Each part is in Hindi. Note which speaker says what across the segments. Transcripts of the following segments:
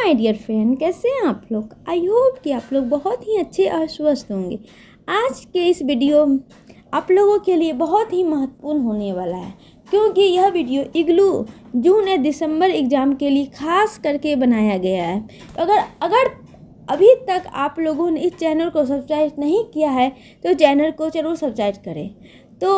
Speaker 1: माय डियर फ्रेंड, कैसे हैं आप लोग। आई होप कि आप लोग बहुत ही अच्छे और स्वस्थ होंगे। आज के इस वीडियो आप लोगों के लिए बहुत ही महत्वपूर्ण होने वाला है, क्योंकि यह वीडियो इग्लू जून या दिसंबर एग्ज़ाम के लिए खास करके बनाया गया है। अगर अभी तक आप लोगों ने इस चैनल को सब्सक्राइब नहीं किया है तो चैनल को जरूर सब्सक्राइब करें। तो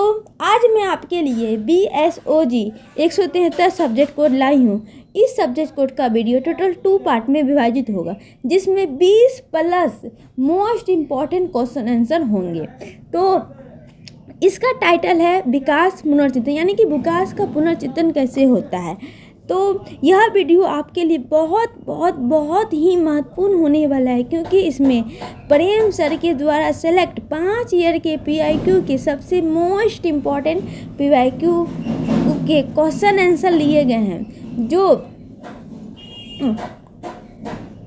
Speaker 1: आज मैं आपके लिए BSOG 173 सब्जेक्ट कोड लाई हूँ। इस सब्जेक्ट कोड का वीडियो टोटल 2 पार्ट में विभाजित होगा, जिसमें 20 plus most important question answer होंगे। तो इसका टाइटल है विकास पुनर्चिंतन, यानी कि विकास का पुनर्चिंतन कैसे होता है। तो यह वीडियो आपके लिए बहुत बहुत बहुत ही महत्वपूर्ण होने वाला है, क्योंकि इसमें प्रेम सर के द्वारा सेलेक्ट 5 ईयर के PIQ के सबसे मोस्ट इम्पॉर्टेंट PIQ के क्वेश्चन आंसर लिए गए हैं, जो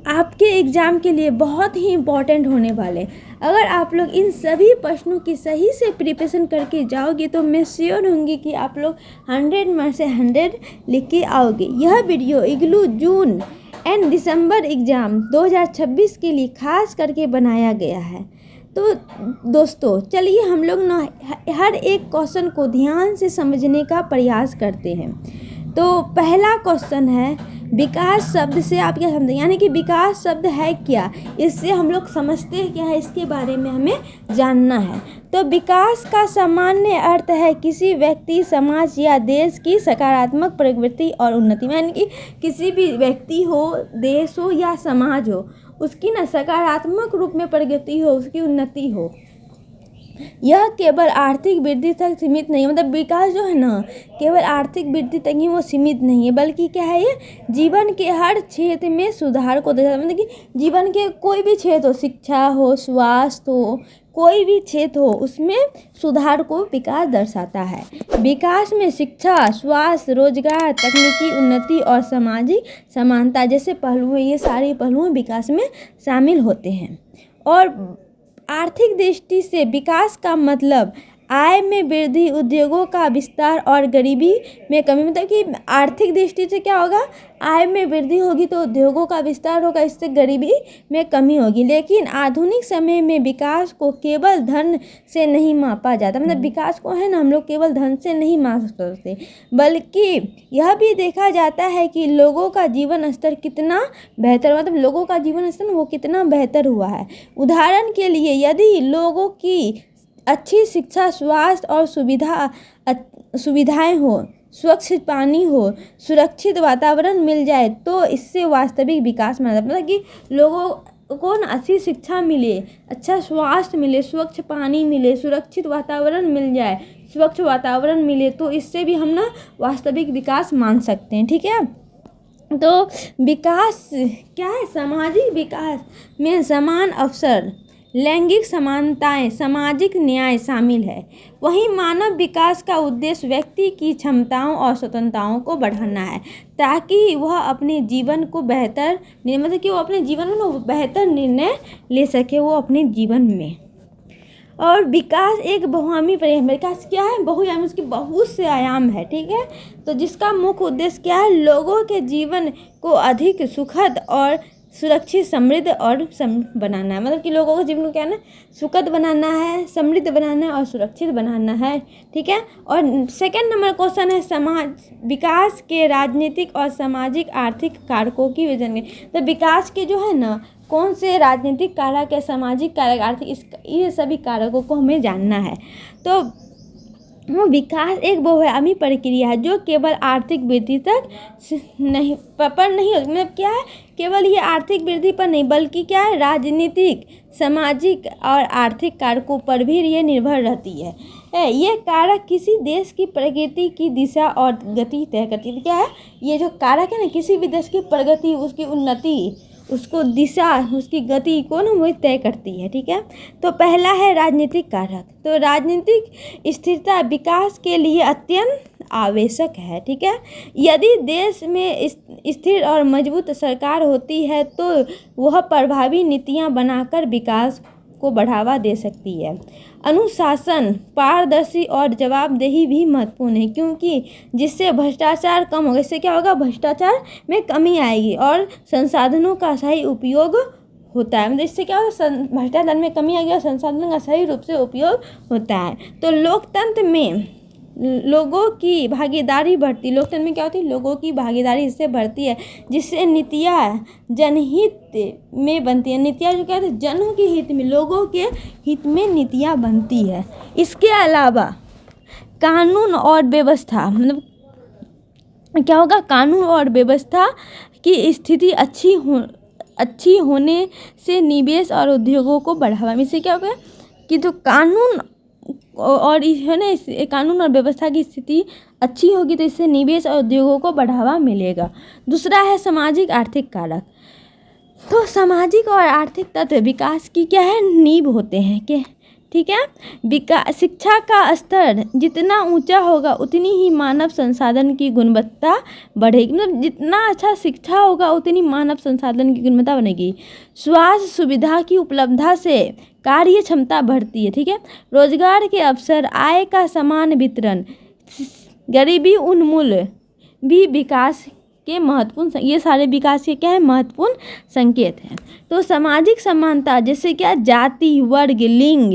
Speaker 1: आपके एग्ज़ाम के लिए बहुत ही इम्पॉर्टेंट होने वाले। अगर आप लोग इन सभी प्रश्नों की सही से प्रिपरेशन करके जाओगे तो मैं श्योर होंगी कि आप लोग 100 में से 100 लिख के आओगे। यह video igloo June and December exam 2026 के लिए खास करके बनाया गया है। तो दोस्तों चलिए हम लोग ना हर एक क्वेश्चन को ध्यान से समझने का प्रयास करते हैं। तो पहला क्वेश्चन है, विकास शब्द से आप क्या समझते हैं, यानी कि विकास शब्द है क्या, इससे हम लोग समझते हैं क्या है, इसके बारे में हमें जानना है। तो विकास का सामान्य अर्थ है किसी व्यक्ति, समाज या देश की सकारात्मक प्रगति और उन्नति, यानी कि किसी भी व्यक्ति हो, देश हो या समाज हो, उसकी ना सकारात्मक रूप में प्रगति हो, उसकी उन्नति हो। यह केवल आर्थिक वृद्धि तक सीमित नहीं, मतलब विकास जो है ना केवल आर्थिक वृद्धि तक ही वो सीमित नहीं है, बल्कि क्या है, ये जीवन के हर क्षेत्र में सुधार को दर्शाता है। मतलब कि जीवन के कोई भी क्षेत्र हो, शिक्षा हो, स्वास्थ्य हो, कोई भी क्षेत्र हो, उसमें सुधार को विकास दर्शाता है। विकास में शिक्षा, स्वास्थ्य, रोजगार, तकनीकी उन्नति और सामाजिक समानता जैसे पहलू, ये सारे पहलू विकास में शामिल होते हैं। और आर्थिक दृष्टि से विकास का मतलब आय में वृद्धि, उद्योगों का विस्तार और गरीबी में कमी। मतलब कि आर्थिक दृष्टि से क्या होगा, आय में वृद्धि होगी तो उद्योगों का विस्तार होगा, इससे गरीबी में कमी होगी। लेकिन आधुनिक समय में विकास को केवल धन से नहीं मापा जाता, मतलब विकास को है ना हम लोग केवल धन से नहीं माप सकते, बल्कि यह भी देखा जाता है कि लोगों का जीवन स्तर कितना बेहतर, मतलब लोगों का जीवन स्तर वो कितना बेहतर हुआ है। उदाहरण के लिए यदि लोगों की अच्छी शिक्षा, स्वास्थ्य और सुविधाएं हो, स्वच्छ पानी हो, सुरक्षित वातावरण मिल जाए तो इससे वास्तविक विकास माना जाता है। मतलब कि लोगों को ना अच्छी शिक्षा मिले, अच्छा स्वास्थ्य मिले, स्वच्छ पानी मिले, सुरक्षित वातावरण मिल जाए, स्वच्छ वातावरण मिले, तो इससे भी हम ना वास्तविक विकास मान सकते हैं। ठीक है, तो विकास क्या है, सामाजिक विकास में समान अवसर, लैंगिक समानताएं, सामाजिक न्याय शामिल है। वहीं मानव विकास का उद्देश्य व्यक्ति की क्षमताओं और स्वतंत्रताओं को बढ़ाना है, ताकि वह अपने जीवन को बेहतर, मतलब कि वो अपने जीवन में बेहतर निर्णय ले सके वो अपने जीवन में। और विकास एक बहुआयामी प्रक्रिया, विकास क्या है, बहुआयामी, उसके बहुत से आयाम है। ठीक है, तो जिसका मुख्य उद्देश्य क्या है, लोगों के जीवन को अधिक सुखद और सुरक्षित, समृद्ध और बनाना है। मतलब कि लोगों के जीवन को क्या है ना, सुखद बनाना है, समृद्ध बनाना है और सुरक्षित बनाना है। ठीक है, और सेकंड नंबर क्वेश्चन है, समाज विकास के राजनीतिक और सामाजिक आर्थिक कारकों की वजह। तो विकास के जो है ना कौन से राजनीतिक कारक है, सामाजिक कारक, आर्थिक, ये सभी कारकों को हमें जानना है। तो वो विकास एक बहुआयामी प्रक्रिया है जो केवल आर्थिक वृद्धि तक नहीं होती, मतलब क्या है, केवल ये आर्थिक वृद्धि पर नहीं, बल्कि क्या है, राजनीतिक, सामाजिक और आर्थिक कारकों पर भी ये निर्भर रहती है। ये कारक किसी देश की प्रगति की दिशा और गति तय करती है। क्या है, ये जो कारक है ना, किसी भी देश की प्रगति, उसकी उन्नति, उसको दिशा, उसकी गति को ना वो तय करती है। ठीक है, तो पहला है राजनीतिक कारक। तो राजनीतिक स्थिरता विकास के लिए अत्यंत आवश्यक है। ठीक है, यदि देश में स्थिर और मजबूत सरकार होती है तो वह प्रभावी नीतियां बनाकर विकास को बढ़ावा दे सकती है। अनुशासन, पारदर्शी और जवाबदेही भी महत्वपूर्ण है, क्योंकि जिससे भ्रष्टाचार कम होगा। इससे क्या होगा, भ्रष्टाचार में कमी आएगी और संसाधनों का सही उपयोग होता है। मतलब इससे क्या होगा, भ्रष्टाचार में कमी आएगी और संसाधनों का सही रूप से उपयोग होता है। तो लोकतंत्र में लोगों की भागीदारी बढ़ती, लोकतंत्र में क्या होती है, लोगों की भागीदारी इससे बढ़ती है, जिससे नीतियाँ जनहित में बनती है। नीतियाँ जो कहते हैं जनों के हित में, लोगों के हित में नीतियाँ बनती है। इसके अलावा कानून और व्यवस्था, मतलब क्या होगा, कानून और व्यवस्था की स्थिति अच्छी होने से निवेश और उद्योगों को बढ़ावा। इससे क्या होगा कि जो कानून और है ना, कानून और व्यवस्था की स्थिति अच्छी होगी तो इससे निवेश और उद्योगों को बढ़ावा मिलेगा। दूसरा है सामाजिक आर्थिक कारक। तो सामाजिक और आर्थिक तत्व विकास की क्या है, नींव होते हैं कि ठीक है। शिक्षा का स्तर जितना ऊंचा होगा उतनी ही मानव संसाधन की गुणवत्ता बढ़ेगी। मतलब जितना अच्छा शिक्षा होगा उतनी मानव संसाधन की गुणवत्ता बनेगी। स्वास्थ्य सुविधा की उपलब्धता से कार्य क्षमता बढ़ती है, ठीक है। रोजगार के अवसर, आय का समान वितरण, गरीबी उन्मूलन भी विकास के महत्वपूर्ण, ये सारे विकास के क्या है, महत्वपूर्ण संकेत हैं। तो सामाजिक समानता, जैसे क्या, जाति, वर्ग, लिंग,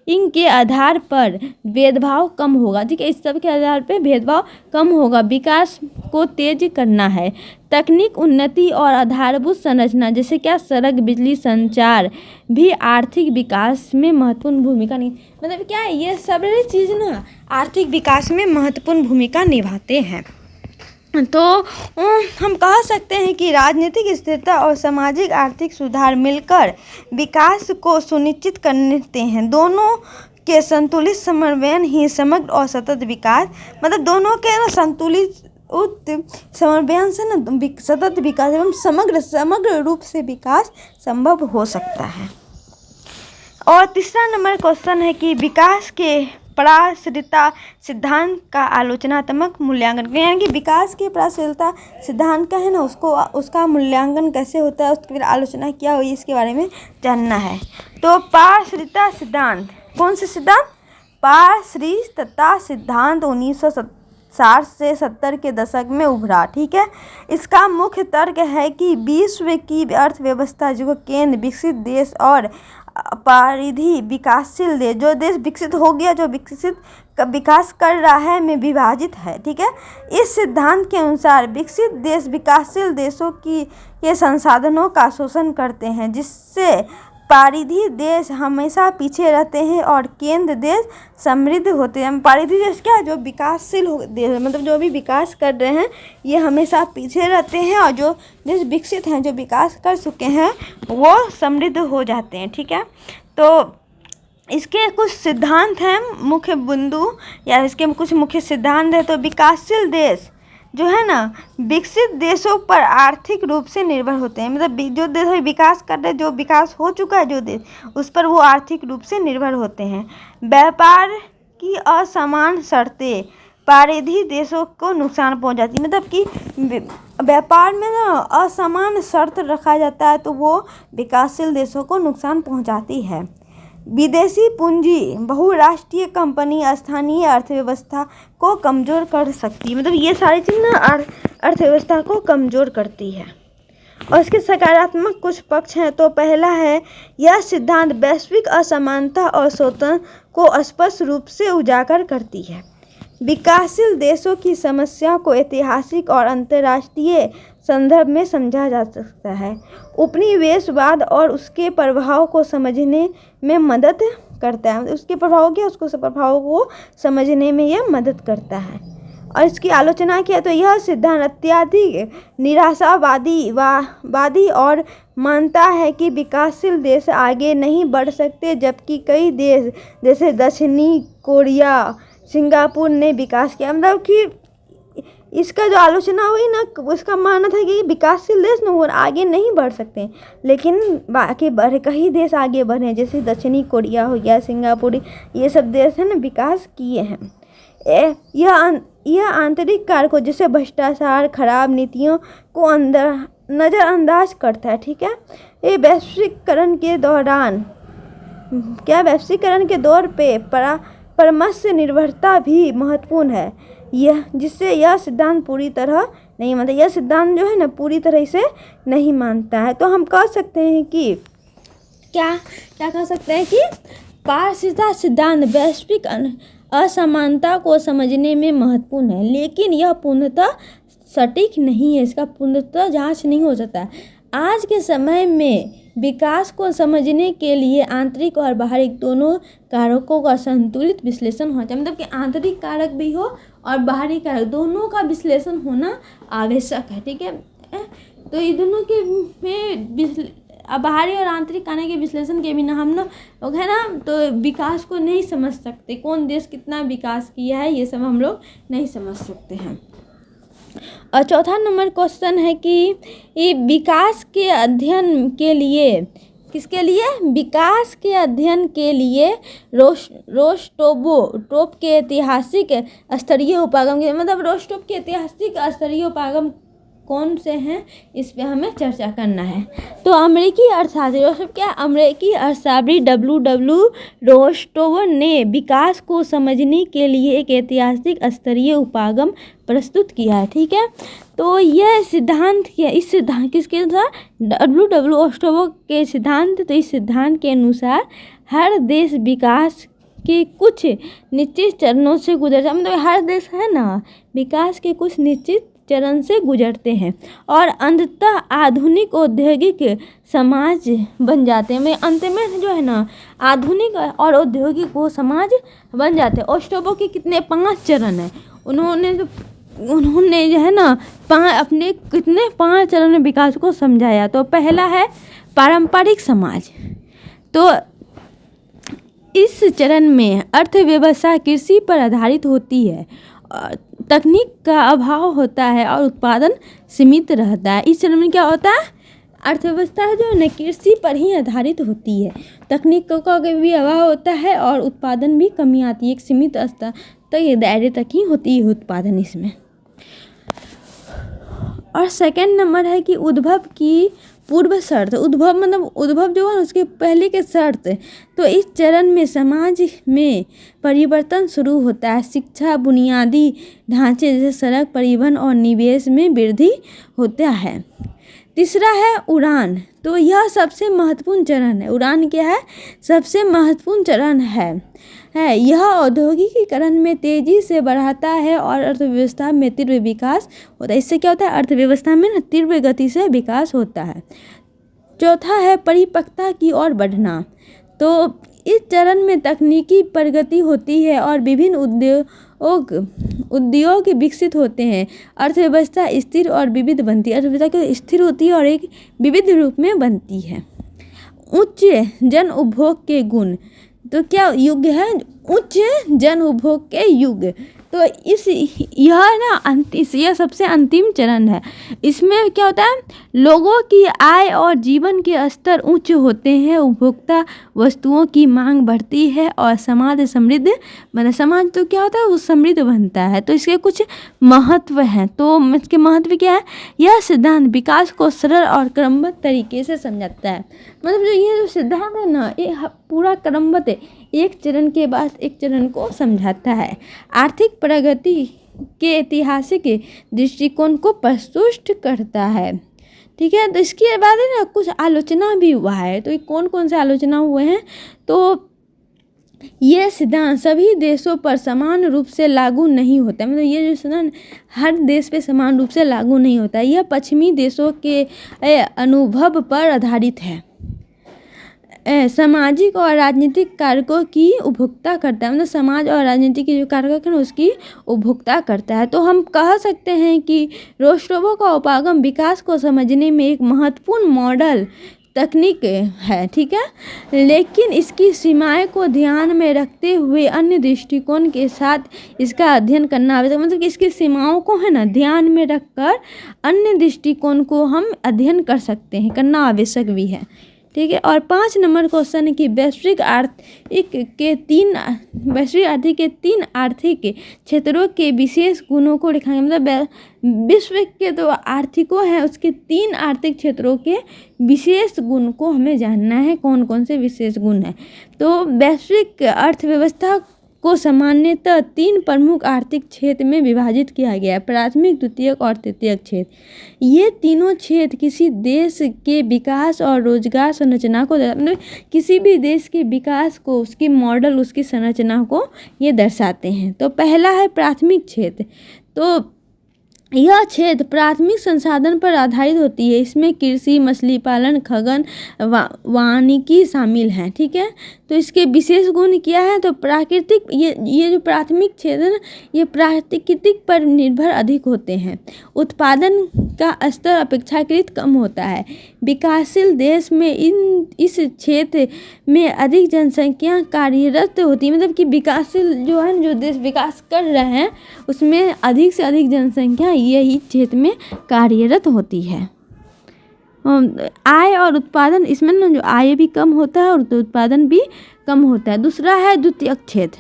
Speaker 1: इनके आधार पर भेदभाव कम होगा, ठीक है। इस सब के आधार पर भेदभाव कम होगा। विकास को तेज करना है। तकनीक उन्नति और आधारभूत संरचना, जैसे क्या, सड़क, बिजली, संचार भी आर्थिक विकास में महत्वपूर्ण भूमिका मतलब क्या है, ये सब चीज़ ना आर्थिक विकास में महत्वपूर्ण भूमिका निभाते हैं। तो हम कह सकते हैं कि राजनीतिक स्थिरता और सामाजिक आर्थिक सुधार मिलकर विकास को सुनिश्चित करते हैं। दोनों के संतुलित समन्वय ही समग्र और सतत विकास, मतलब दोनों के ना संतुलित समन्वय से ना सतत विकास एवं समग्र रूप से विकास संभव हो सकता है। और तीसरा नंबर क्वेश्चन है कि विकास के पराश्रिता सिद्धांत का आलोचनात्मक मूल्यांकन, यानी कि विकास के पराश्रिता सिद्धांत का है ना, उसका मूल्यांकन कैसे होता है, उसकी फिर आलोचना क्या हुई, इसके बारे में जानना है। तो पराश्रिता सिद्धांत, कौन से सिद्धांत, पराश्रितता सिद्धांत 1960 से 70 के दशक में उभरा, ठीक है। इसका मुख्य तर्क है कि विश्व की अर्थव्यवस्था जो केंद्र विकसित देश और परिधि विकासशील देश, जो देश विकसित हो गया, जो विकास कर रहा है, में विभाजित है, ठीक है। इस सिद्धांत के अनुसार विकसित देश विकासशील देशों के संसाधनों का शोषण करते हैं, जिससे परिधि देश हमेशा पीछे रहते हैं और केंद्र देश समृद्ध होते हैं। परिधि देश क्या है, जो विकासशील देश, मतलब जो भी विकास कर रहे हैं ये हमेशा पीछे रहते हैं, और जो देश विकसित हैं, जो विकास कर चुके हैं, वो समृद्ध हो जाते हैं, ठीक है। तो इसके कुछ सिद्धांत हैं, मुख्य बिंदु या इसके कुछ मुख्य सिद्धांत है। तो विकासशील देश जो है ना विकसित देशों पर आर्थिक रूप से निर्भर होते हैं, मतलब जो देश विकास कर रहे हैं, जो विकास हो चुका है जो देश, उस पर वो आर्थिक रूप से निर्भर होते हैं। व्यापार की असमान शर्तें परिधि देशों को नुकसान पहुंचाती, मतलब कि व्यापार में ना असमान शर्त रखा जाता है तो वो विकासशील देशों को नुकसान पहुंचाती है। विदेशी पूंजी बहुराष्ट्रीय कंपनी स्थानीय अर्थव्यवस्था को कमज़ोर कर सकती है, मतलब ये सारी चीज़ ना अर्थव्यवस्था को कमज़ोर करती है। और इसके सकारात्मक कुछ पक्ष हैं। तो पहला है, यह सिद्धांत वैश्विक असमानता और शोषण को स्पष्ट रूप से उजागर करती है। विकासशील देशों की समस्या को ऐतिहासिक और अंतर्राष्ट्रीय संदर्भ में समझा जा सकता है। उपनिवेशवाद और उसके प्रभाव को समझने में मदद करता है, उसके प्रभाव क्या, उसको प्रभाव को समझने में यह मदद करता है। और इसकी आलोचना किया तो यह सिद्धांत अत्यधिक निराशावादी और मानता है कि विकासशील देश आगे नहीं बढ़ सकते, जबकि कई देश जैसे दक्षिणी कोरिया, सिंगापुर ने विकास किया। मतलब कि इसका जो आलोचना हुई ना, उसका मानना था कि विकासशील देश ना वो आगे नहीं बढ़ सकते, लेकिन बाकी कई देश आगे बढ़े, जैसे दक्षिणी कोरिया हो गया, सिंगापुर, ये सब देश है ना विकास किए हैं। यह आंतरिक कारकों जैसे भ्रष्टाचार, खराब नीतियों को नज़रअंदाज करता है, ठीक है। ये वैश्वीकरण के दौरान क्या वैश्वीकरण के दौर पे परामर्श निर्भरता भी महत्वपूर्ण है, यह जिससे यह सिद्धांत पूरी तरह नहीं मानता। यह सिद्धांत जो है ना पूरी तरह इसे नहीं मानता है। तो हम कह सकते हैं कि क्या कह सकते हैं कि पारदर्शिता सिद्धांत वैश्विक असमानता को समझने में महत्वपूर्ण है, लेकिन यह पूर्णतः सटीक नहीं है, इसका पूर्णतः जांच नहीं हो सकता। आज के समय में विकास को समझने के लिए आंतरिक और बाहरी दोनों कारकों का संतुलित विश्लेषण होना चाहिए, मतलब कि आंतरिक कारक भी हो और बाहरी कारक दोनों का विश्लेषण होना आवश्यक है। ठीक है, तो ये दोनों के में बाहरी और आंतरिक कारक के विश्लेषण के बिना हम लोग है ना तो विकास को नहीं समझ सकते। कौन देश कितना विकास किया है ये सब हम लोग नहीं समझ सकते हैं। और चौथा नंबर क्वेश्चन है कि ये विकास के अध्ययन के लिए किसके लिए? विकास के अध्ययन के लिए रोस्टोव के ऐतिहासिक स्तरीय उपागम के मतलब रोस्टोव के ऐतिहासिक स्तरीय उपागम कौन से हैं, इस पे हमें चर्चा करना है। तो अमेरिकी अर्थशास्त्री रोस्टोव क्या अमेरिकी अर्थशास्त्री डब्ल्यू रोस्टोव ने विकास को समझने के लिए एक ऐतिहासिक स्तरीय उपागम प्रस्तुत किया है। ठीक है, तो यह सिद्धांत इस सिद्धांत किसके अनुसार? डब्ल्यू रोस्टोव के सिद्धांत। तो इस सिद्धांत के अनुसार हर देश विकास के कुछ निश्चित चरणों से गुजरता है, मतलब हर देश है ना विकास के कुछ निश्चित चरण से गुजरते हैं और अंततः आधुनिक औद्योगिक समाज बन जाते हैं। में अंत में जो है ना आधुनिक और औद्योगिक वो समाज बन जाते हैं। रोस्टोव के कितने 5 चरण हैं। उन्होंने जो है ना अपने कितने 5 चरण में विकास को समझाया। तो पहला है पारंपरिक समाज। तो इस चरण में अर्थव्यवस्था कृषि पर आधारित होती है, तकनीक का अभाव होता है और उत्पादन सीमित रहता है। इस चरण में क्या होता है? अर्थव्यवस्था जो है ना कृषि पर ही आधारित होती है, तकनीक का भी अभाव होता है और उत्पादन भी कमी आती है, एक सीमित स्तर तक ये दायरे तक ही होती है उत्पादन इसमें। और सेकंड नंबर है कि उद्भव की पूर्व शर्त। उद्भव मतलब उद्भव जो है उसके पहले के शर्त। तो इस चरण में समाज में परिवर्तन शुरू होता है, शिक्षा, बुनियादी ढांचे जैसे सड़क, परिवहन और निवेश में वृद्धि होता है। तीसरा है उड़ान। तो यह सबसे महत्वपूर्ण चरण है। उड़ान क्या है? सबसे महत्वपूर्ण चरण है। यह औद्योगिकीकरण में तेजी से बढ़ाता है और अर्थव्यवस्था में तीव्र विकास होता है। इससे क्या होता है? अर्थव्यवस्था में तीव्र गति से विकास होता है। चौथा है परिपक्वता की ओर बढ़ना। तो इस चरण में तकनीकी प्रगति होती है और विभिन्न उद्योग विकसित होते हैं। अर्थव्यवस्था स्थिर और विविध बनती है। अर्थव्यवस्था स्थिर होती है और एक विविध रूप में बनती है। उच्च जन उपभोग के गुण। तो क्या युग है? उच्च जन उपभोग के युग। तो यह सबसे अंतिम चरण है। इसमें क्या होता है? लोगों की आय और जीवन के स्तर उच्च होते हैं, उपभोक्ता वस्तुओं की मांग बढ़ती है और समाज समृद्ध समाज तो क्या होता है? वो समृद्ध बनता है। तो इसके कुछ महत्व हैं। तो इसके महत्व क्या है? यह सिद्धांत विकास को सरल और क्रमबद्ध तरीके से समझाता है। मतलब जो ये जो सिद्धांत है ना ये पूरा क्रमबद्ध एक चरण के बाद एक चरण को समझाता है। आर्थिक प्रगति के ऐतिहासिक दृष्टिकोण को प्रस्तुत करता है। ठीक है, तो इसके बाद है ना कुछ आलोचना भी हुआ है। तो ये कौन कौन से आलोचना हुए हैं? तो ये सिद्धांत सभी देशों पर समान रूप से लागू नहीं होता। मतलब ये जो सिद्धांत हर देश पे समान रूप से लागू नहीं होता। यह पश्चिमी देशों के अनुभव पर आधारित है। सामाजिक और राजनीतिक कारकों की उपभोक्ता करता है। मतलब समाज और राजनीति के जो कारक है उसकी उपभोक्ता करता है। तो हम कह सकते हैं कि रोस्टोव का उपागम विकास को समझने में एक महत्वपूर्ण मॉडल तकनीक है। ठीक है, लेकिन इसकी सीमाएं को ध्यान में रखते हुए अन्य दृष्टिकोण के साथ इसका अध्ययन करना आवश्यक। मतलब कि इसकी सीमाओं को है ना ध्यान में रखकर अन्य दृष्टिकोण को हम अध्ययन कर सकते हैं, करना आवश्यक भी है। ठीक है। और 5 नंबर क्वेश्चन है कि वैश्विक आर्थिक के 3 आर्थिक क्षेत्रों के विशेष गुणों को लिखाएंगे। मतलब विश्व के तो आर्थिकों हैं, उसके 3 आर्थिक क्षेत्रों के विशेष गुण को हमें जानना है, कौन कौन से विशेष गुण हैं। तो वैश्विक अर्थव्यवस्था को सामान्यतः 3 प्रमुख आर्थिक क्षेत्र में विभाजित किया गया है, प्राथमिक, द्वितीयक और तृतीयक क्षेत्र। ये तीनों क्षेत्र किसी देश के विकास और रोजगार संरचना को, मतलब किसी भी देश के विकास को, उसकी मॉडल, उसकी संरचना को ये दर्शाते हैं। तो पहला है प्राथमिक क्षेत्र। तो यह क्षेत्र प्राथमिक संसाधन पर आधारित होती है। इसमें कृषि, मछली पालन, खनन, वानिकी शामिल हैं। ठीक है। तो इसके विशेष गुण क्या है? तो प्राकृतिक, ये जो प्राथमिक क्षेत्र है ना, ये प्राकृतिक पर निर्भर अधिक होते हैं। उत्पादन का स्तर अपेक्षाकृत कम होता है। विकासशील देश में इस क्षेत्र में अधिक जनसंख्या कार्यरत होती है। मतलब कि विकासशील जो है, जो देश विकास कर रहे हैं, उसमें अधिक से अधिक जनसंख्या यही क्षेत्र में कार्यरत होती है। आय और उत्पादन, इसमें ना जो आय भी कम होता है और उत्पादन भी कम होता है। दूसरा है द्वितीयक क्षेत्र।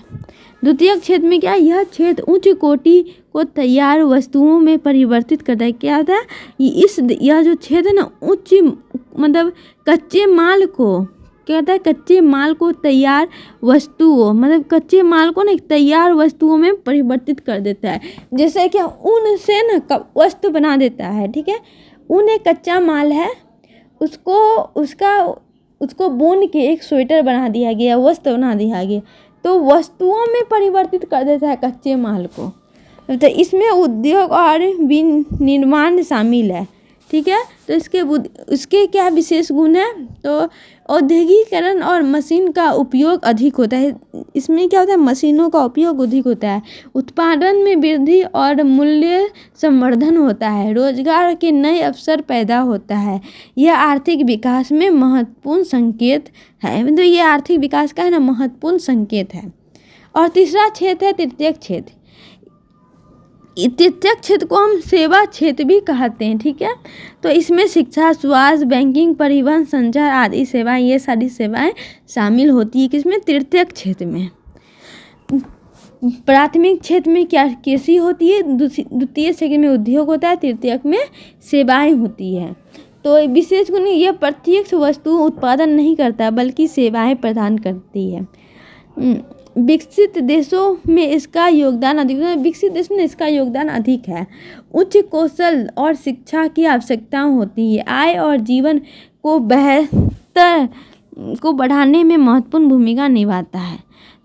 Speaker 1: द्वितीयक क्षेत्र में क्या है? यह क्षेत्र उच्च कोटि को तैयार वस्तुओं में परिवर्तित करता है। क्या होता है? यह जो क्षेत्र है ना, उच्च, मतलब कच्चे माल को, क्या होता है? कच्चे माल को तैयार वस्तुओं, मतलब कच्चे माल को ना तैयार वस्तुओं में परिवर्तित कर देता है। जैसे कि ऊन से ना वस्त्र बना देता है। ठीक है। ऊन एक कच्चा माल है, उसको बुन के एक स्वेटर बना दिया गया, वस्त्र बना दिया गया, तो वस्तुओं में परिवर्तित कर देता है कच्चे माल को। तो इसमें उद्योग और विनिर्माण शामिल है। ठीक है। तो इसके क्या विशेष गुण है? तो औद्योगिकीकरण और मशीन का उपयोग अधिक होता है। इसमें क्या होता है? मशीनों का उपयोग अधिक होता है। उत्पादन में वृद्धि और मूल्य संवर्धन होता है। रोजगार के नए अवसर पैदा होता है। यह आर्थिक विकास में महत्वपूर्ण संकेत है। मतलब ये आर्थिक विकास का है ना, महत्वपूर्ण संकेत है। और तीसरा क्षेत्र है तृतीयक क्षेत्र। तृतीयक क्षेत्र को हम सेवा क्षेत्र भी कहते हैं। ठीक है। तो इसमें शिक्षा, स्वास्थ्य, बैंकिंग, परिवहन, संचार आदि सेवाएं, ये सारी सेवाएं शामिल होती है। किसमें? तृतीयक क्षेत्र में। प्राथमिक क्षेत्र में क्या कृषि होती है, द्वितीय क्षेत्र में उद्योग होता है, तृतीयक में सेवाएं होती है। तो विशेष गुण, यह प्रत्यक्ष वस्तु उत्पादन नहीं करता बल्कि सेवाएं प्रदान करती है। विकसित देशों में इसका योगदान अधिक है। विकसित देश में इसका योगदान अधिक है। उच्च कौशल और शिक्षा की आवश्यकता होती है। आय और जीवन को बेहतर को बढ़ाने में महत्वपूर्ण भूमिका निभाता है।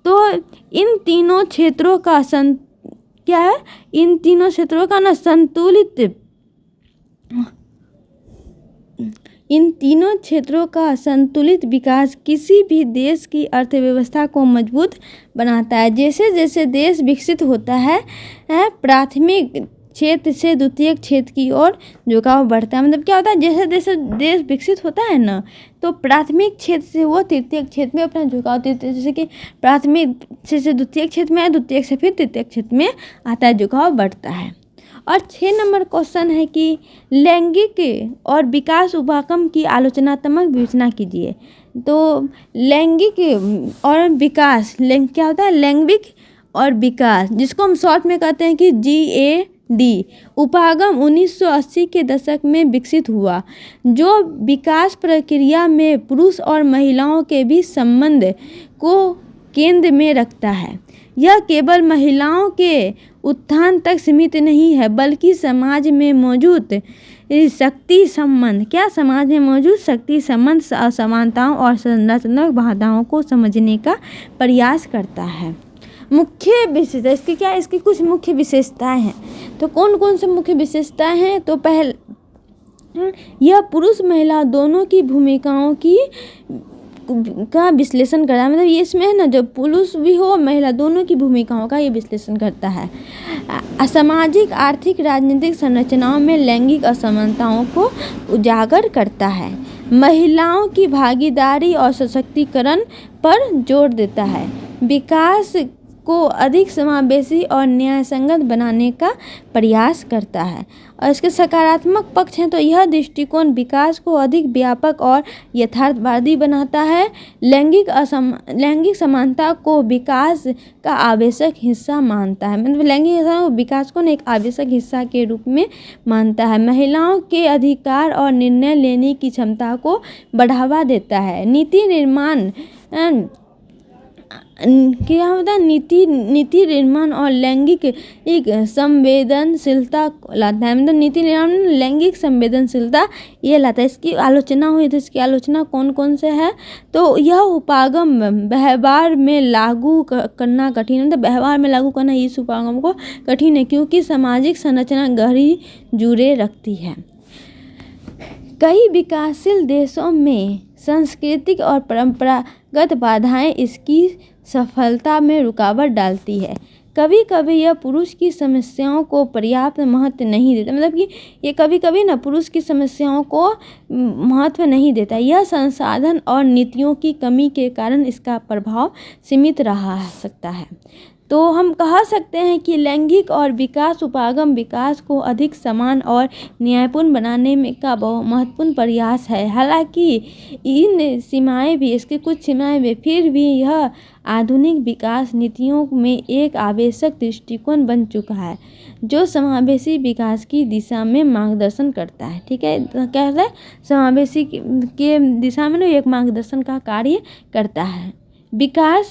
Speaker 1: तो इन तीनों क्षेत्रों का क्या है? इन तीनों क्षेत्रों का ना इन तीनों क्षेत्रों का संतुलित विकास किसी भी देश की अर्थव्यवस्था को मजबूत बनाता है। जैसे जैसे देश विकसित होता है, प्राथमिक क्षेत्र से द्वितीयक क्षेत्र की ओर झुकाव बढ़ता है। मतलब क्या होता है? जैसे जैसे देश विकसित होता है ना, तो प्राथमिक क्षेत्र से वो तृतीयक क्षेत्र में अपना झुकाव देते हैं। जैसे कि प्राथमिक से द्वितीयक क्षेत्र में, द्वितीयक से फिर तृतीयक क्षेत्र में आता है, झुकाव बढ़ता है। और 6 नंबर क्वेश्चन है कि लैंगिक और विकास उपागम की आलोचनात्मक विवेचना कीजिए। तो लैंगिक और विकास, क्या होता है? लैंगिक और विकास, जिसको हम शॉर्ट में कहते हैं कि GAD, उपागम 1980 के दशक में विकसित हुआ, जो विकास प्रक्रिया में पुरुष और महिलाओं के बीच संबंध को केंद्र में रखता है। यह केवल महिलाओं के उत्थान तक सीमित नहीं है, बल्कि समाज में मौजूद शक्ति संबंध, क्या समाज में मौजूद शक्ति संबंध, असमानताओं और संरचनात्मक बाधाओं को समझने का प्रयास करता है। मुख्य विशेषता इसकी क्या है? इसकी कुछ मुख्य विशेषताएं हैं। तो कौन कौन से मुख्य विशेषताएं हैं? तो यह पुरुष महिला दोनों की भूमिकाओं का विश्लेषण करता है। मतलब ये इसमें है ना, जब पुरुष भी हो महिला दोनों की भूमिकाओं का ये विश्लेषण करता है। सामाजिक, आर्थिक, राजनीतिक संरचनाओं में लैंगिक असमानताओं को उजागर करता है। महिलाओं की भागीदारी और सशक्तिकरण पर जोर देता है। विकास को अधिक समावेशी और न्यायसंगत बनाने का प्रयास करता है। और इसके सकारात्मक पक्ष हैं तो यह दृष्टिकोण विकास को अधिक व्यापक और यथार्थवादी बनाता है। लैंगिक समानता को विकास का आवश्यक हिस्सा मानता है, मतलब लैंगिक समानता को विकास को एक आवश्यक हिस्सा के रूप में मानता है। महिलाओं के अधिकार और निर्णय लेने की क्षमता को बढ़ावा देता है। नीति निर्माण क्या होता है, नीति निर्माण और लैंगिक एक संवेदनशीलता लाता है, मतलब नीति निर्माण में लैंगिक संवेदनशीलता ये लाता है। इसकी आलोचना हुई तो इसकी आलोचना कौन कौन से है, तो यह उपागम व्यवहार में लागू करना कठिन, मतलब व्यवहार में लागू करना इस उपागम को कठिन है क्योंकि सामाजिक संरचना गहरी जुड़े रखती है। कई विकासशील देशों में सांस्कृतिक और परंपरागत बाधाएं इसकी सफलता में रुकावट डालती है। कभी कभी यह पुरुष की समस्याओं को पर्याप्त महत्व नहीं देता, मतलब कि ये कभी कभी ना पुरुष की समस्याओं को महत्व नहीं देता। यह संसाधन और नीतियों की कमी के कारण इसका प्रभाव सीमित रह सकता है। तो हम कह सकते हैं कि लैंगिक और विकास उपागम विकास को अधिक समान और न्यायपूर्ण बनाने में का बहुत महत्वपूर्ण प्रयास है। हालांकि इन सीमाएं भी, इसकी कुछ सीमाएं भी, फिर भी यह आधुनिक विकास नीतियों में एक आवश्यक दृष्टिकोण बन चुका है जो समावेशी विकास की दिशा में मार्गदर्शन करता है। ठीक है, तो क्या है, समावेशी के दिशा में ना एक मार्गदर्शन का कार्य करता है। विकास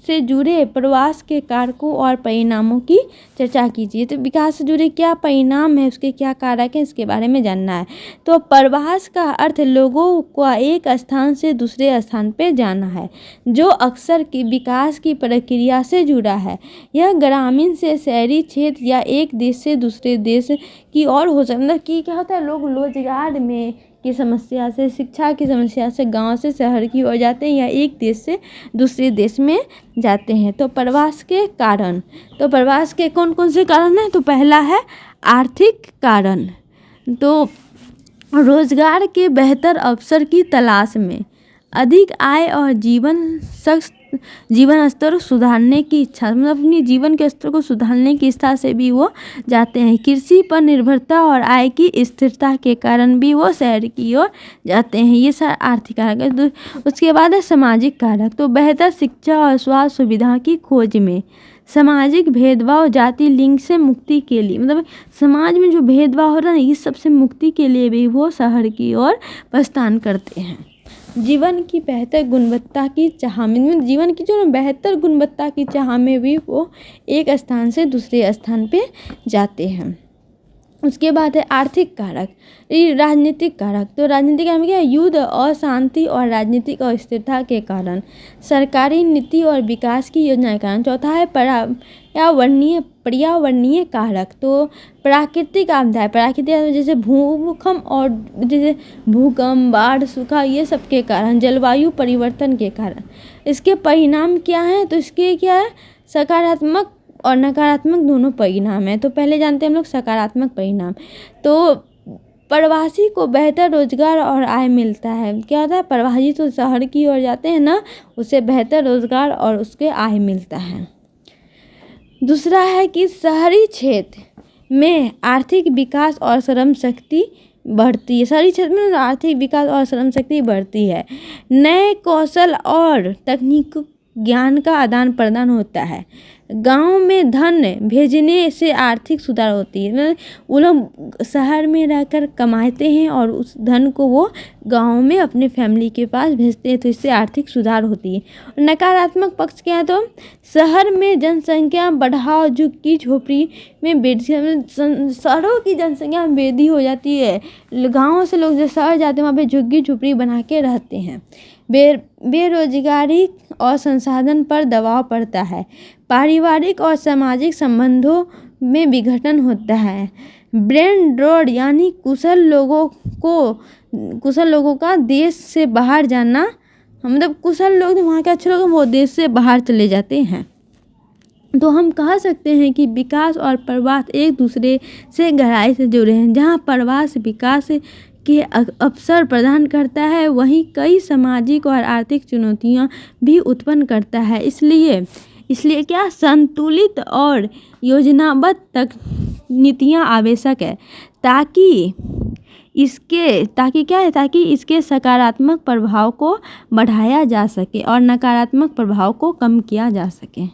Speaker 1: से जुड़े प्रवास के कारकों और परिणामों की चर्चा कीजिए। तो विकास से जुड़े क्या परिणाम है, उसके क्या कारक हैं, इसके बारे में जानना है। तो प्रवास का अर्थ लोगों को एक स्थान से दूसरे स्थान पर जाना है, जो अक्सर की विकास की प्रक्रिया से जुड़ा है। यह ग्रामीण से शहरी क्षेत्र या एक देश से दूसरे देश की ओर हो सकता है। मतलब कि क्या होता है, लोग रोजगार में की समस्या से, शिक्षा की समस्या से गांव से शहर की ओर जाते हैं या एक देश से दूसरे देश में जाते हैं। तो प्रवास के कारण, तो प्रवास के कौन कौन से कारण हैं, तो पहला है आर्थिक कारण। तो रोजगार के बेहतर अवसर की तलाश में, अधिक आय और जीवन स्तर सुधारने की इच्छा, मतलब अपनी जीवन के स्तर को सुधारने की इच्छा से भी वो जाते हैं। कृषि पर निर्भरता और आय की स्थिरता के कारण भी वो शहर की ओर जाते हैं। ये सारे आर्थिक कारक है। उसके बाद है सामाजिक कारक। तो बेहतर शिक्षा और स्वास्थ्य सुविधा की खोज में, सामाजिक भेदभाव, जाति, लिंग से मुक्ति के लिए, मतलब समाज में जो भेदभाव हो रहा है इस सबसे मुक्ति के लिए भी वो शहर की ओर प्रस्थान करते हैं। जीवन की बेहतर गुणवत्ता की चाह में, जीवन की जो बेहतर गुणवत्ता की चाह में भी वो एक स्थान से दूसरे स्थान पे जाते हैं। उसके बाद है आर्थिक कारक, राजनीतिक कारक। तो राजनीतिक कारक क्या है, युद्ध, अशांति और राजनीतिक अस्थिरता के कारण, सरकारी नीति और विकास की योजना के कारण। चौथा है पर्यावरणीय कारक। तो प्राकृतिक आपदाएं, प्राकृतिक आपदा जैसे भूकंप और जैसे भूकंप, बाढ़, सूखा, ये सब के कारण, जलवायु परिवर्तन के कारण। इसके परिणाम क्या हैं, तो इसके क्या है, सकारात्मक और नकारात्मक दोनों परिणाम है। तो पहले जानते हैं हम लोग सकारात्मक परिणाम। तो प्रवासी को बेहतर रोजगार और आय मिलता है। क्या होता है, प्रवासी तो शहर की ओर जाते हैं ना, उसे बेहतर रोजगार और उसके आय मिलता है। दूसरा है कि शहरी क्षेत्र में आर्थिक विकास और श्रम शक्ति बढ़ती है। शहरी क्षेत्र में आर्थिक विकास और श्रम शक्ति बढ़ती है। नए कौशल और तकनीक ज्ञान का आदान प्रदान होता है। गांव में धन भेजने से आर्थिक सुधार होती है, मतलब वो लोग शहर में रहकर कमाते हैं और उस धन को वो गांव में अपने फैमिली के पास भेजते हैं, तो इससे आर्थिक सुधार होती है। नकारात्मक पक्ष क्या है, तो शहर में जनसंख्या बढ़ाव, झुग्गी झोपड़ी में वृद्धि, शहरों की जनसंख्या में वृद्धि हो जाती है। गाँव से लोग जो शहर जाते हैं वहाँ पे झुग्गी झोपड़ी बना के रहते हैं। बेरोजगारी और संसाधन पर दबाव पड़ता है। पारिवारिक और सामाजिक संबंधों में विघटन होता है। ब्रेन ड्रॉट यानी कुशल लोगों का देश से बाहर जाना, मतलब कुशल लोग वहाँ के अच्छे लोग वो देश से बाहर चले जाते हैं। तो हम कह सकते हैं कि विकास और प्रवास एक दूसरे से गहराई से जुड़े हैं। जहाँ प्रवास विकास के अवसर प्रदान करता है, वहीं कई सामाजिक और आर्थिक चुनौतियाँ भी उत्पन्न करता है। इसलिए इसलिए क्या संतुलित और योजनाबद्ध तक नीतियाँ आवश्यक है ताकि इसके सकारात्मक प्रभाव को बढ़ाया जा सके और नकारात्मक प्रभाव को कम किया जा सके।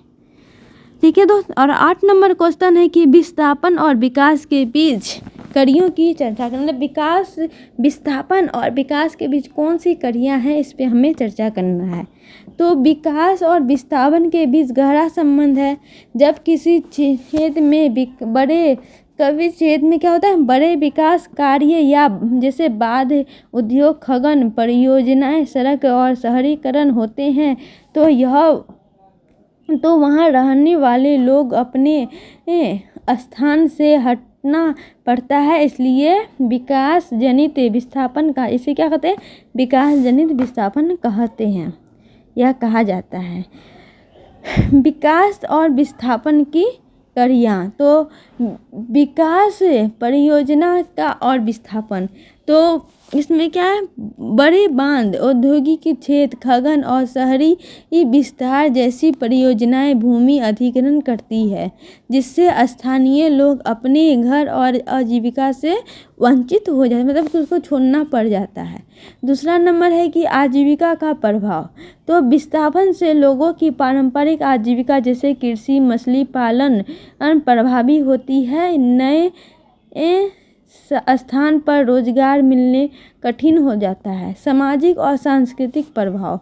Speaker 1: ठीक है दोस्त। और 8 नंबर क्वेश्चन है कि विस्थापन और विकास के बीच कड़ियों की चर्चा करें। मतलब विस्थापन और विकास के बीच कौन सी कड़ियाँ हैं, इस पे हमें चर्चा करना है। तो विकास और विस्थापन के बीच गहरा संबंध है। जब किसी क्षेत्र में क्या होता है, बड़े विकास कार्य या जैसे बांध, उद्योग, खनन परियोजनाएं, सड़क और शहरीकरण होते हैं तो वहाँ रहने वाले लोग अपने स्थान से हटना पड़ता है। इसलिए विकास जनित विस्थापन का इसे क्या कहते हैं, विकास जनित विस्थापन कहते हैं या कहा जाता है। विकास और विस्थापन की कड़ियाँ, तो विकास परियोजना का और विस्थापन, तो इसमें क्या है, बड़े बांध, औद्योगिक क्षेत्र, खनन और शहरी विस्तार जैसी परियोजनाएं भूमि अधिग्रहण करती है, जिससे स्थानीय लोग अपने घर और आजीविका से वंचित हो जाते हैं, मतलब उसको छोड़ना पड़ जाता है। दूसरा नंबर है कि आजीविका का प्रभाव। तो विस्थापन से लोगों की पारंपरिक आजीविका जैसे कृषि, मछली पालन प्रभावित होती है। नए स्थान पर रोजगार मिलने कठिन हो जाता है। सामाजिक और सांस्कृतिक प्रभाव,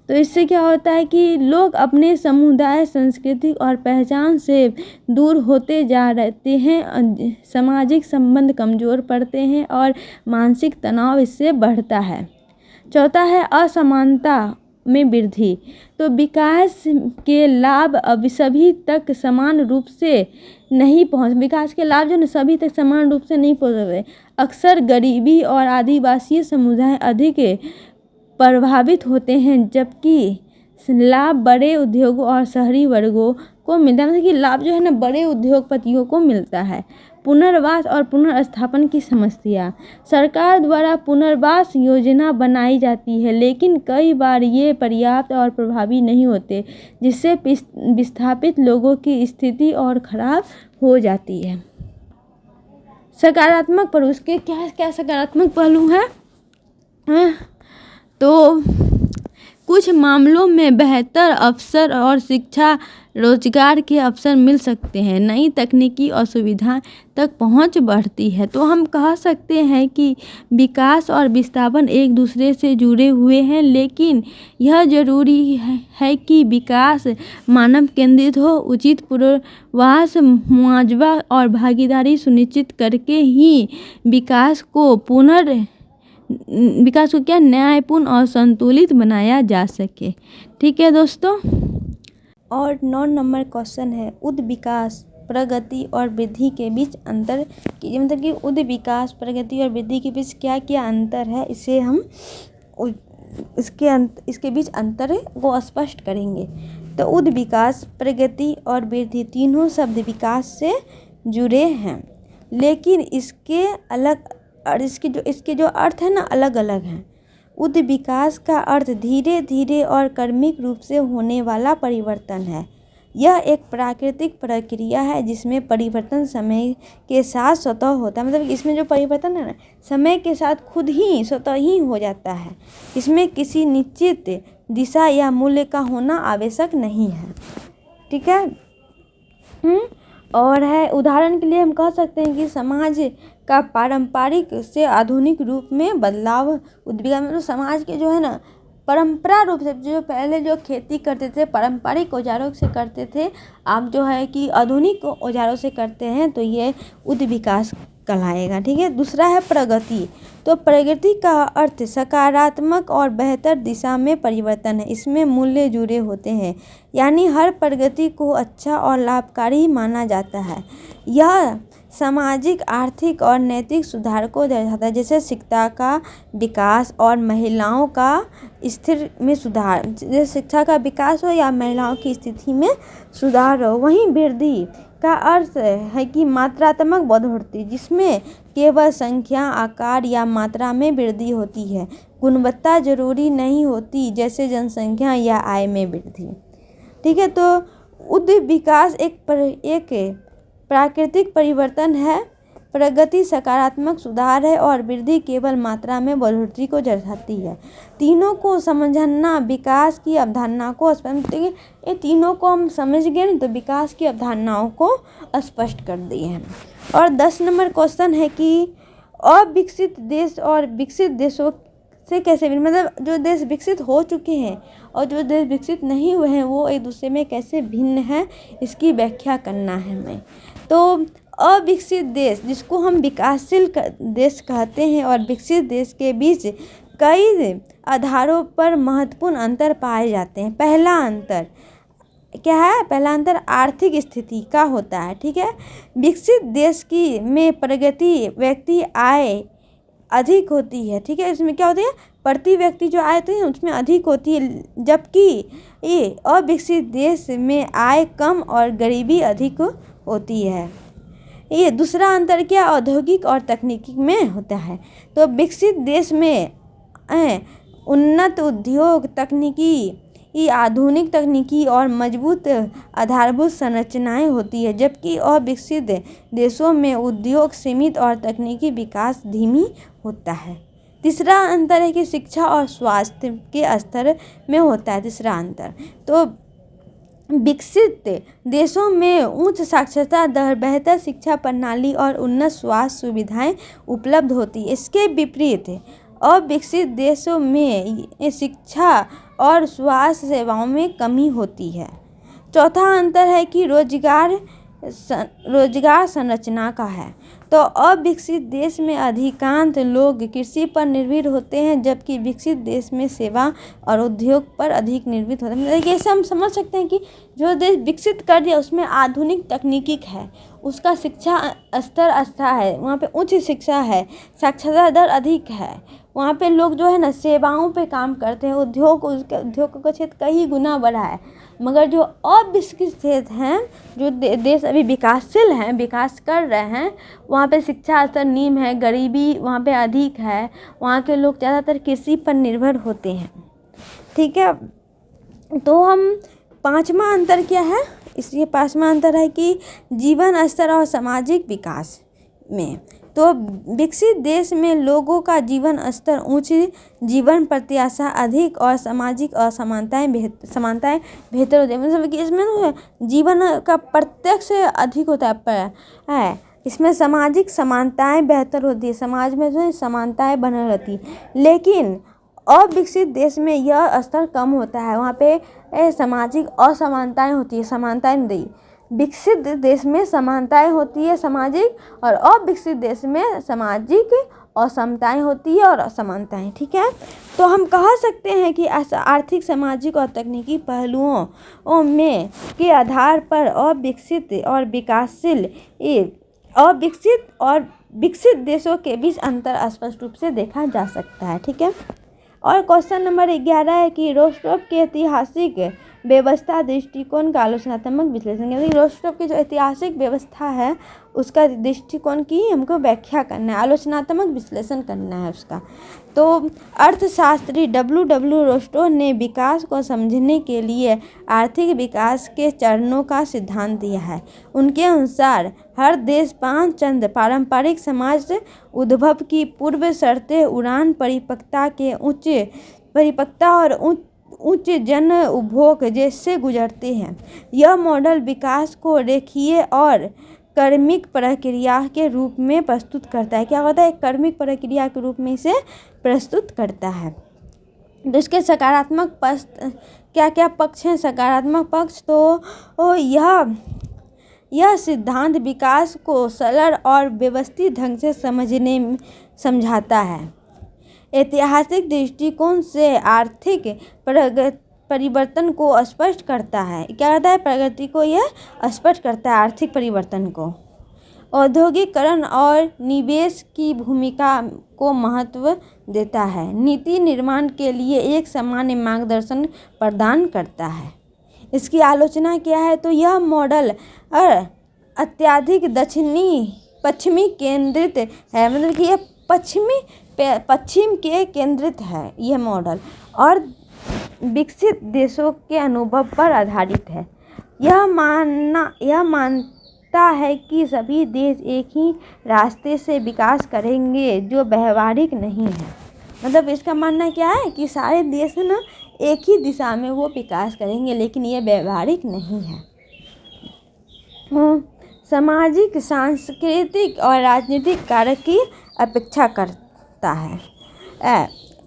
Speaker 1: तो इससे क्या होता है कि लोग अपने समुदाय, संस्कृति और पहचान से दूर होते जा रहते हैं, सामाजिक संबंध कमज़ोर पड़ते हैं और मानसिक तनाव इससे बढ़ता है। चौथा है असमानता में वृद्धि। तो विकास के लाभ अब सभी तक समान रूप से नहीं पहुँच विकास के लाभ जो है सभी तक समान रूप से नहीं पहुँच रहे। अक्सर गरीबी और आदिवासी समुदाय अधिक प्रभावित होते हैं, जबकि लाभ बड़े उद्योगों और शहरी वर्गों को मिलता है। मतलब कि लाभ जो है ना बड़े उद्योगपतियों को मिलता है। पुनर्वास और पुनर्स्थापन की समस्या। सरकार द्वारा पुनर्वास योजना बनाई जाती है, लेकिन कई बार ये पर्याप्त और प्रभावी नहीं होते, जिससे विस्थापित लोगों की स्थिति और खराब हो जाती है। सकारात्मक पहलू, उसके क्या क्या सकारात्मक पहलू हैं? तो कुछ मामलों में बेहतर अवसर और शिक्षा, रोजगार के अवसर मिल सकते हैं। नई तकनीकी और सुविधा तक पहुंच बढ़ती है। तो हम कह सकते हैं कि विकास और विस्थापन एक दूसरे से जुड़े हुए हैं, लेकिन यह जरूरी है कि विकास मानव केंद्रित हो, उचित पुनर्वास, मुआवजा और भागीदारी सुनिश्चित करके ही विकास को क्या न्यायपूर्ण और संतुलित बनाया जा सके। ठीक है दोस्तों। और 9 नंबर क्वेश्चन है विकास, प्रगति और वृद्धि के बीच अंतर कीजिए। मतलब कि विकास, प्रगति और वृद्धि के बीच क्या क्या अंतर है, इसे हम इसके बीच अंतर को स्पष्ट करेंगे। तो विकास, प्रगति और वृद्धि तीनों शब्द विकास से जुड़े हैं, लेकिन इसके जो अर्थ है ना अलग अलग हैं। विकास का अर्थ धीरे धीरे और क्रमिक रूप से होने वाला परिवर्तन है। यह एक प्राकृतिक प्रक्रिया है जिसमें परिवर्तन समय के साथ स्वतः होता है। मतलब इसमें जो परिवर्तन है ना समय के साथ खुद ही स्वतः ही हो जाता है। इसमें किसी निश्चित दिशा या मूल्य का होना आवश्यक नहीं है। ठीक है। और है उदाहरण के लिए हम कह सकते हैं कि समाज का पारंपरिक से आधुनिक रूप में बदलाव। मतलब समाज के जो है ना परंपरा रूप से जो पहले जो खेती करते थे पारंपरिक औजारों से करते थे, अब जो है कि आधुनिक औजारों से करते हैं, तो ये विकास कहलाएगा। ठीक है। दूसरा है प्रगति। तो प्रगति का अर्थ सकारात्मक और बेहतर दिशा में परिवर्तन है। इसमें मूल्य जुड़े होते हैं, यानी हर प्रगति को अच्छा और लाभकारी माना जाता है। यह सामाजिक, आर्थिक और नैतिक सुधार को दर्शाता है, जैसे शिक्षा का विकास और महिलाओं का स्थिति में सुधार। जैसे शिक्षा का विकास हो या महिलाओं की स्थिति में सुधार हो। वहीं वृद्धि का अर्थ है कि मात्रात्मक बढ़ोतरी, जिसमें केवल संख्या, आकार या मात्रा में वृद्धि होती है, गुणवत्ता जरूरी नहीं होती, जैसे जनसंख्या या आय में वृद्धि। ठीक है। तो विकास एक प्राकृतिक परिवर्तन है। प्रगति सकारात्मक सुधार है और वृद्धि केवल मात्रा में बढ़ोतरी को दर्शाती है। तीनों को समझना विकास की अवधारणा को स्पष्ट, ये तीनों को हम समझ गए ना तो विकास की अवधारणाओं को स्पष्ट कर दिए हैं। और 10 नंबर क्वेश्चन है कि अविकसित देश और विकसित देशों से कैसे भिन्न, मतलब जो देश विकसित हो चुके हैं और जो देश विकसित नहीं हुए हैं वो एक दूसरे में कैसे भिन्न है, इसकी व्याख्या करना है हमें। तो अविकसित देश जिसको हम विकासशील देश कहते हैं और विकसित देश के बीच कई आधारों पर महत्वपूर्ण अंतर पाए जाते हैं। पहला अंतर क्या है? पहला अंतर आर्थिक स्थिति का होता है, ठीक है। विकसित देश की में प्रगति व्यक्ति आय अधिक होती है, ठीक है। इसमें क्या होती है? प्रति व्यक्ति जो आय होती है उसमें अधिक होती है, जबकि ये अविकसित देश में आय कम और गरीबी अधिक होती है। ये दूसरा अंतर क्या औद्योगिक और तकनीकी में होता है। तो विकसित देश में उन्नत उद्योग तकनीकी आधुनिक तकनीकी और मजबूत आधारभूत संरचनाएं होती है, जबकि अविकसित देशों में उद्योग सीमित और तकनीकी विकास धीमी होता है। तीसरा अंतर है कि शिक्षा और स्वास्थ्य के स्तर में होता है। तीसरा अंतर तो विकसित देशों में उच्च साक्षरता दर, बेहतर शिक्षा प्रणाली और उन्नत स्वास्थ्य सुविधाएं उपलब्ध होती है। इसके विपरीत अविकसित देशों में शिक्षा और स्वास्थ्य सेवाओं में कमी होती है। चौथा अंतर है कि रोजगार संरचना का है। तो अविकसित देश में अधिकांश लोग कृषि पर निर्भर होते हैं, जबकि विकसित देश में सेवा और उद्योग पर अधिक निर्भर होते हैं। जैसे हम समझ सकते हैं कि जो देश विकसित कर दिया उसमें आधुनिक तकनीकी है, उसका शिक्षा स्तर अच्छा है, वहाँ पे उच्च शिक्षा है, साक्षरता दर अधिक है, वहाँ पे लोग जो है ना सेवाओं पे काम करते हैं, उद्योग का क्षेत्र कई गुना बढ़ा है। मगर जो अविकसित क्षेत्र हैं, जो देश अभी विकासशील हैं, विकास कर रहे हैं, वहाँ पे शिक्षा स्तर निम्न है, गरीबी वहाँ पे अधिक है, वहाँ के लोग ज़्यादातर कृषि पर निर्भर होते हैं, ठीक है। तो हम पांचवा अंतर क्या है? इसलिए पांचवा अंतर है कि जीवन स्तर और सामाजिक विकास में। तो विकसित देश में लोगों का जीवन स्तर उच्च, जीवन प्रत्याशा अधिक और सामाजिक असमानताएं बेहतर होती है। मतलब कि इसमें जीवन का प्रत्यक्ष अधिक होता है, इसमें सामाजिक समानताएं बेहतर होती है, समाज में जो है समानताएं बनी रहती है। लेकिन अविकसित देश में यह स्तर कम होता है, वहाँ पे सामाजिक असमानताएं होती है, समानताएं नहीं। विकसित देश में समानताएं होती है सामाजिक, और अविकसित देश में सामाजिक असमताएं होती है और असमानताएं, ठीक है। तो हम कह सकते हैं कि आर्थिक, सामाजिक और तकनीकी पहलुओं में के आधार पर अविकसित और विकसित देशों के बीच अंतर स्पष्ट रूप से देखा जा सकता है, ठीक है। और क्वेश्चन नंबर 11 है कि रोस्टोव के ऐतिहासिक व्यवस्था दृष्टिकोण का आलोचनात्मक विश्लेषण। यानी रोस्टोव की जो ऐतिहासिक व्यवस्था है उसका दृष्टिकोण की हमको व्याख्या करना है, आलोचनात्मक विश्लेषण करना है उसका। तो अर्थशास्त्री डब्ल्यू रोस्टोव ने विकास को समझने के लिए आर्थिक विकास के चरणों का सिद्धांत दिया है। उनके अनुसार हर देश 5 चंद पारंपरिक समाज उद्भव की पूर्व शर्तें उड़ान परिपक्वता और उच्च जन उपभोग जैसे गुजरते हैं। यह मॉडल विकास को रेखीय और क्रमिक प्रक्रिया के रूप में प्रस्तुत करता है। क्या होता है? क्रमिक प्रक्रिया के रूप में इसे प्रस्तुत करता है। तो इसके सकारात्मक पक्ष क्या क्या पक्ष हैं? सकारात्मक पक्ष तो यह सिद्धांत विकास को सरल और व्यवस्थित ढंग से समझाता है। ऐतिहासिक दृष्टिकोण से आर्थिक परिवर्तन को स्पष्ट करता है। क्या करता है? प्रगति को यह स्पष्ट करता है, आर्थिक परिवर्तन को। औद्योगिकरण और निवेश की भूमिका को महत्व देता है। नीति निर्माण के लिए एक सामान्य मार्गदर्शन प्रदान करता है। इसकी आलोचना क्या है? तो यह मॉडल अत्यधिक पश्चिमी केंद्रित है, मतलब कि यह पश्चिम के केंद्रित है यह मॉडल, और विकसित देशों के अनुभव पर आधारित है। यह मानता है कि सभी देश एक ही रास्ते से विकास करेंगे जो व्यवहारिक नहीं है। मतलब इसका मानना क्या है कि सारे देश ना एक ही दिशा में वो विकास करेंगे, लेकिन ये व्यवहारिक नहीं है। सामाजिक, सांस्कृतिक और राजनीतिक कारक की अपेक्षा करता है।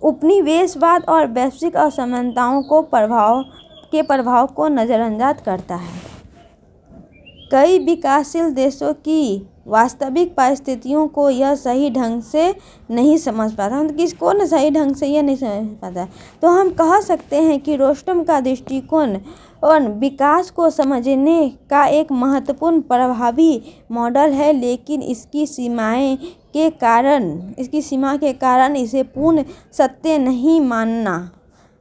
Speaker 1: उपनिवेशवाद और वैश्विक असमानताओं को प्रभाव को नज़रअंदाज करता है। कई विकासशील देशों की वास्तविक परिस्थितियों को यह सही ढंग से नहीं समझ पाता। मतलब किसको न सही ढंग से यह नहीं समझ पाता। तो हम कह सकते हैं कि रोस्टम का दृष्टिकोण और विकास को समझने का एक महत्वपूर्ण प्रभावी मॉडल है, लेकिन इसकी सीमा के कारण इसे पूर्ण सत्य नहीं माना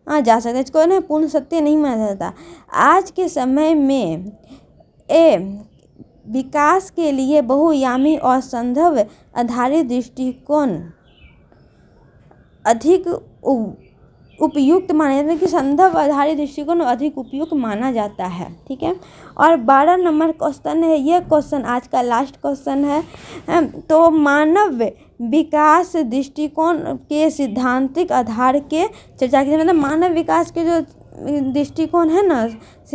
Speaker 1: जा सकता। इसको ना पूर्ण सत्य नहीं माना जाता। आज के समय में विकास के लिए बहुआयामी और संदर्भ आधारित दृष्टिकोण अधिक उपयुक्त माना जाता है कि संदर्भ आधारित दृष्टिकोण अधिक उपयुक्त माना जाता है। ठीक है। और 12 नंबर क्वेश्चन है, यह क्वेश्चन आज का लास्ट क्वेश्चन है। तो मानव विकास दृष्टिकोण के सिद्धांतिक आधार के चर्चा की, मतलब मानव विकास के जो दृष्टिकोण है ना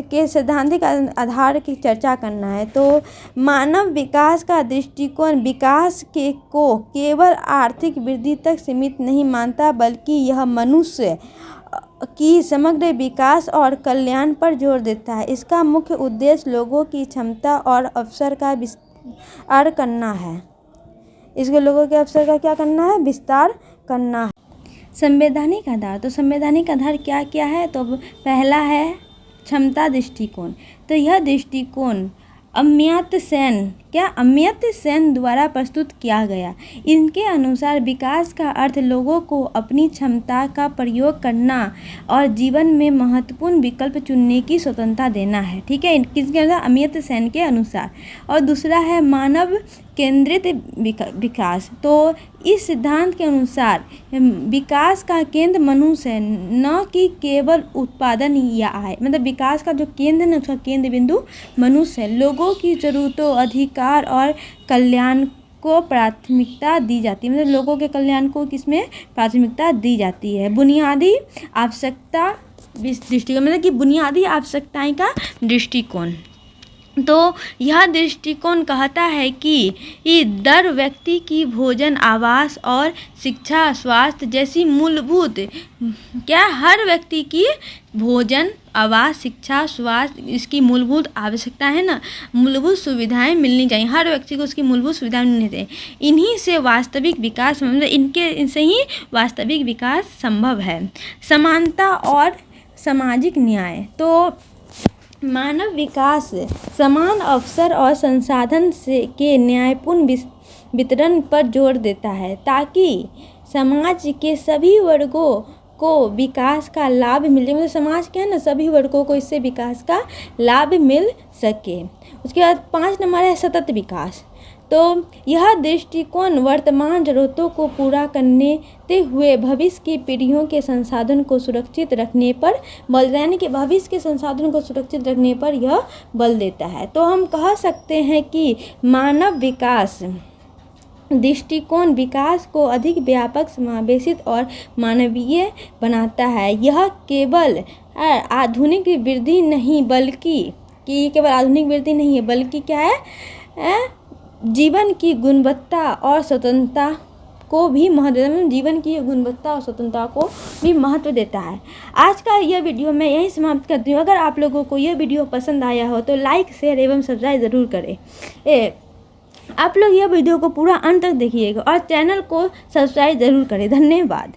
Speaker 1: के सैद्धांतिक आधार की चर्चा करना है। तो मानव विकास का दृष्टिकोण विकास को केवल आर्थिक वृद्धि तक सीमित नहीं मानता, बल्कि यह मनुष्य की समग्र विकास और कल्याण पर जोर देता है। इसका मुख्य उद्देश्य लोगों की क्षमता और अवसर का विस्तार करना है। इसके लोगों के अवसर का क्या करना है? विस्तार करना है। संवैधानिक आधार, तो संवैधानिक आधार क्या क्या है? तो पहला है क्षमता दृष्टिकोण। तो यह दृष्टिकोण अमर्त्य सेन द्वारा प्रस्तुत किया गया। इनके अनुसार विकास का अर्थ लोगों को अपनी क्षमता का प्रयोग करना और जीवन में महत्वपूर्ण विकल्प चुनने की स्वतंत्रता देना है। ठीक है, किसके अनुसार? अमर्त्य सेन के अनुसार। और दूसरा है मानव केंद्रित विकास। तो इस सिद्धांत के अनुसार विकास का केंद्र मनुष्य है, न कि केवल उत्पादन या आय। मतलब विकास का जो केंद्र है ना, उसका केंद्र बिंदु मनुष्य है। लोगों की जरूरतों, अधिकार और कल्याण को प्राथमिकता दी जाती है। मतलब लोगों के कल्याण को किसमें प्राथमिकता दी जाती है? बुनियादी आवश्यकता दृष्टिकोण, मतलब कि बुनियादी आवश्यकताएं का दृष्टिकोण। तो यह दृष्टिकोण कहता है कि दर व्यक्ति की भोजन, आवास और शिक्षा, स्वास्थ्य जैसी मूलभूत हर व्यक्ति की भोजन, आवास, शिक्षा, स्वास्थ्य इसकी मूलभूत आवश्यकता है ना, मूलभूत सुविधाएं मिलनी चाहिए। हर व्यक्ति को उसकी मूलभूत सुविधाएं मिलनी चाहिए। इन्हीं से वास्तविक विकास, मतलब इनसे ही वास्तविक विकास संभव है। समानता और सामाजिक न्याय, तो मानव विकास समान अवसर और संसाधन के न्यायपूर्ण वितरण पर जोर देता है, ताकि समाज के सभी वर्गों को विकास का लाभ मिले। मतलब समाज के है ना, सभी वर्गों को इससे विकास का लाभ मिल सके। उसके बाद 5 नंबर है सतत विकास। तो यह दृष्टिकोण वर्तमान जरूरतों को पूरा करते हुए भविष्य की पीढ़ियों के संसाधन को सुरक्षित रखने पर बल, यानी कि भविष्य के संसाधन को सुरक्षित रखने पर यह बल देता है। तो हम कह सकते हैं कि मानव विकास दृष्टिकोण विकास को अधिक व्यापक, समावेशित और मानवीय बनाता है। यह केवल आधुनिक वृद्धि नहीं बल्कि क्या है? जीवन की गुणवत्ता और स्वतंत्रता को भी महत्व देता है। आज का यह वीडियो मैं यहीं समाप्त करती हूँ। अगर आप लोगों को यह वीडियो पसंद आया हो तो लाइक, शेयर एवं सब्सक्राइब ज़रूर करें। आप लोग यह वीडियो को पूरा अंत तक देखिएगा और चैनल को सब्सक्राइब ज़रूर करें। धन्यवाद।